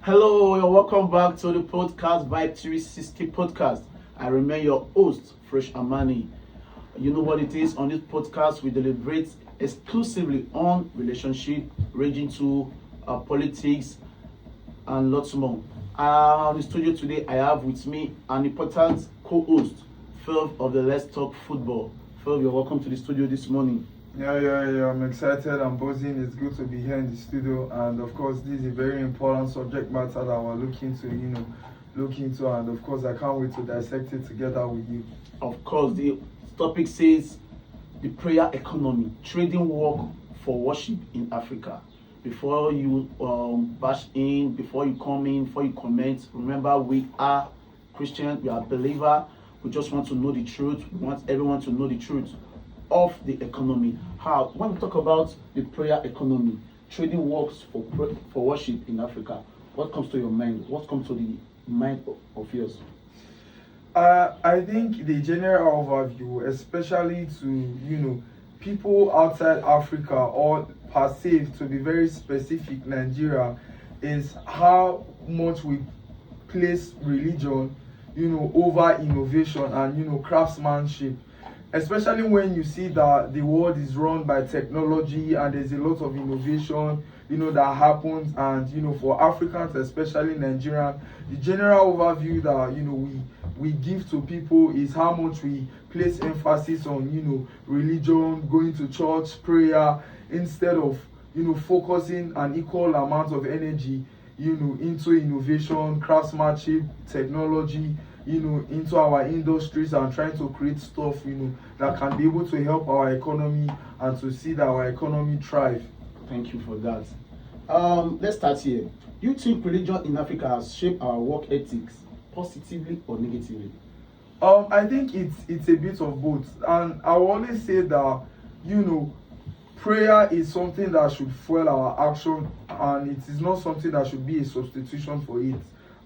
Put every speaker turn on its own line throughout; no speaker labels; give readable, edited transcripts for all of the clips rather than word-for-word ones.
Hello, and welcome back to the podcast Vibe 360 podcast. I remain your host, Fresh Amani. You know what it is. On this podcast, we deliberate exclusively on relationship, ranging to politics, and lots more. On the studio today, I have with me an important co-host, Phil of the Let's Talk Football. Phil, you're welcome to the studio this morning.
Yeah. I'm excited. I'm buzzing. It's good to be here in the studio, and of course, this is a very important subject matter that we're looking to, look into, and of course, I can't wait to dissect it together with you.
Of course, the topic says the prayer economy, trading work for worship in Africa. Before you bash in, before you come in, before you comment, remember we are Christian, we are believer. We just want to know the truth. We want everyone to know the truth of the economy. How when we talk about the prayer economy, trading works for worship in Africa, what comes to your mind? What comes to the mind of yours?
I think the general overview, especially to people outside Africa, or per se, to be very specific, Nigeria, is how much we place religion, over innovation and craftsmanship. Especially when you see that the world is run by technology and there's a lot of innovation, that happens, and for Africans, especially Nigerian, the general overview that we give to people is how much we place emphasis on religion, going to church, prayer, instead of focusing an equal amount of energy into innovation, craftsmanship, technology, into our industries, and trying to create stuff that can be able to help our economy and to see that our economy thrive.
Thank you for that. Let's start here. Do you think religion in Africa has shaped our work ethics positively or negatively?
I think it's a bit of both, and I will always say that prayer is something that should fuel our action, and it is not something that should be a substitution for it.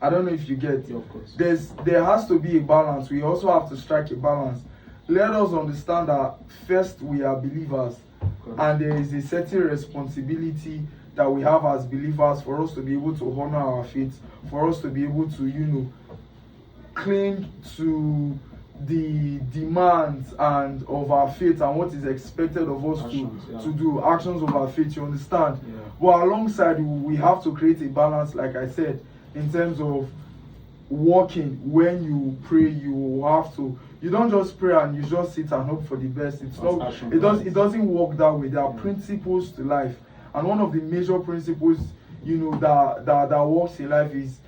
I don't know if you get.
Yeah, of course.
There has to be a balance. We also have to strike a balance. Let us understand that first we are believers, and there is a certain responsibility that we have as believers for us to be able to honor our faith, for us to be able to cling to the demands and of our faith and what is expected of us to do, actions of our faith, you understand?
Yeah.
But alongside, we have to create a balance, like I said, in terms of working. When you pray, you don't just pray and you just sit and hope for the best. It doesn't work that way. There are principles to life, and one of the major principles that works in life is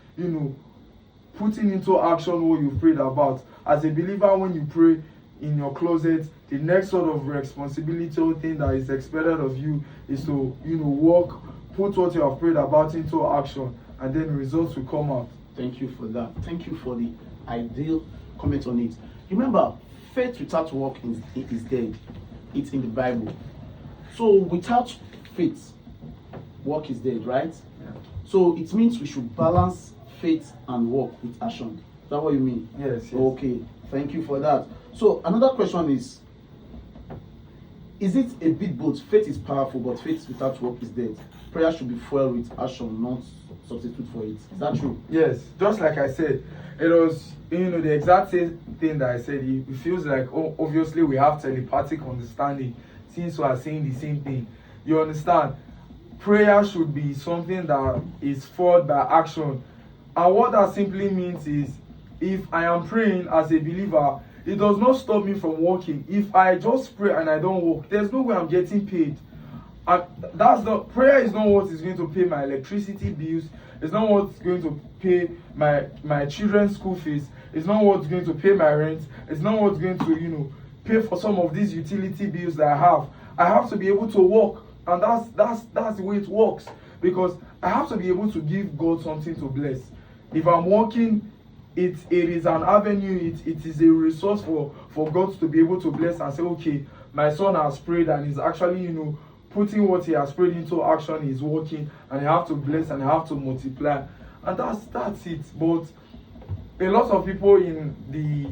putting into action what you've prayed about. As a believer, when you pray in your closet, the next sort of responsibility or thing that is expected of you is to work, put what you have prayed about into action, and then results will come out.
Thank you for that. Thank you for the ideal comment on it. Remember, faith without work is dead. It's in the Bible. So without faith, work is dead, right?
Yeah.
So it means we should balance faith and work with action. Is that what you mean?
Yes.
Okay. Thank you for that. So another question is it a bit both? Faith is powerful, but faith without work is dead. Prayer should be fueled with action, not substitute for it. Is that true?
Yes. Just like I said, it was the exact same thing that I said. It feels like obviously we have telepathic understanding since we are saying the same thing. You understand? Prayer should be something that is fueled by action. And what that simply means is, if I am praying as a believer, it does not stop me from working. If I just pray and I don't work, there's no way I'm getting paid. And prayer is not what is going to pay my electricity bills. It's not what's going to pay my children's school fees. It's not what's going to pay my rent. It's not what's going to pay for some of these utility bills that I have. I have to be able to work, and that's the way it works, because I have to be able to give God something to bless. If I'm working, it is an avenue. It is a resource for God to be able to bless and say, okay, my son has prayed and he's actually putting what he has prayed into action. Is working, and I have to bless and I have to multiply, and that's it. But a lot of people in the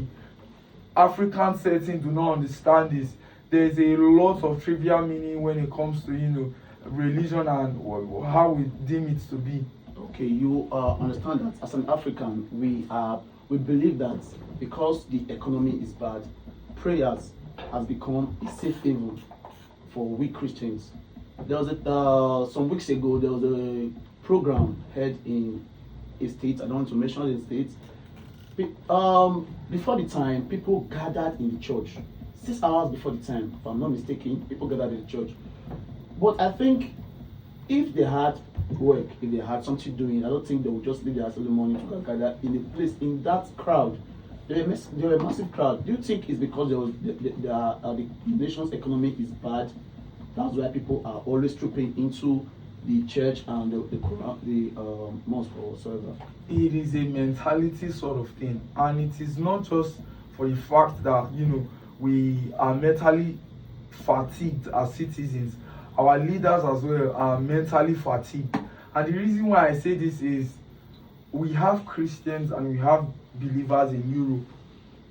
African setting do not understand this. There's a lot of trivial meaning when it comes to religion and how we deem it to be.
Okay, you understand that as an African, we believe that because the economy is bad, prayers has become a safe haven for we Christians. There was some weeks ago there was a program held in a state. I don't want to mention the state. Before the time, people gathered in the church. 6 hours before the time, if I'm not mistaken, people gathered in the church. But I think if they had work, if they had something doing, I don't think they would just leave their house early morning to gather in a place in that crowd. There were a massive crowd. Do you think it's because the nation's economy is bad? That's why people are always trooping into the church and the mosque or whatsoever.
It is a mentality sort of thing, and it is not just for the fact that we are mentally fatigued as citizens. Our leaders as well are mentally fatigued, and the reason why I say this is we have Christians and we have believers in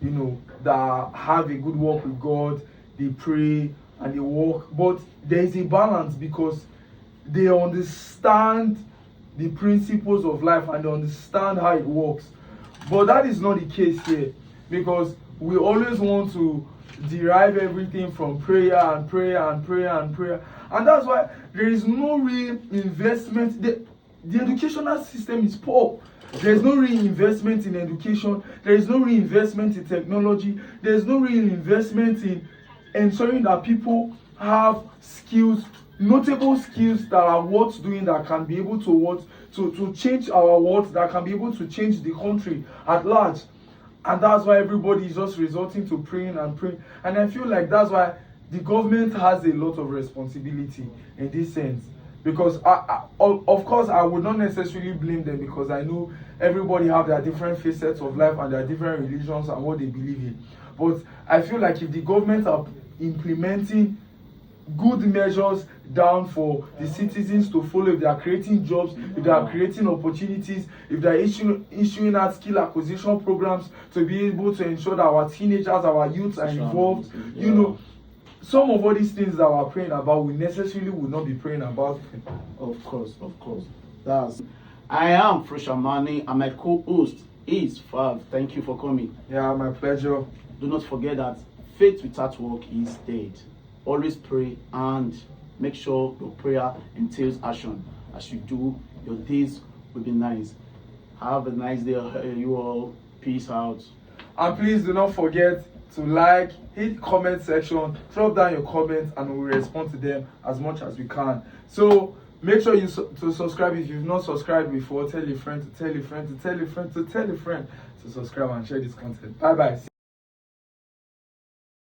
Europe, that have a good walk with God. They pray and they walk, but there is a balance because they understand the principles of life and they understand how it works. But that is not the case here, because we always want to derive everything from prayer and prayer and prayer and prayer, and that's why there is no real investment. The educational system is poor. There is no real investment in education. There is no real investment in technology. There is no real investment in ensuring that people have skills, notable skills that are worth doing, that can be able to change our world, that can be able to change the country at large. And that's why everybody is just resorting to praying and praying. And I feel like that's why the government has a lot of responsibility in this sense. Because of course I would not necessarily blame them, because I know everybody have their different facets of life and their different religions and what they believe in. But I feel like if the government are implementing good measures down for the citizens to follow, if they are creating jobs, if they are creating opportunities, if they are issuing out skill acquisition programs to be able to ensure that our teenagers, our youths are involved, some of all these things that we're praying about, we necessarily will not be praying about.
Of course. I am Freshamani, and my co-host is Fav. Thank you for coming.
Yeah, my pleasure.
Do not forget that faith without work is dead. Always pray and make sure your prayer entails action. As you do, your days will be nice. Have a nice day, you all. Peace out.
And please do not forget to like, hit comment section, drop down your comments, and we'll respond to them as much as we can. So make sure you to subscribe if you've not subscribed before. Tell your friend to tell your friend to tell your friend to tell your friend to subscribe and share this content. Bye bye.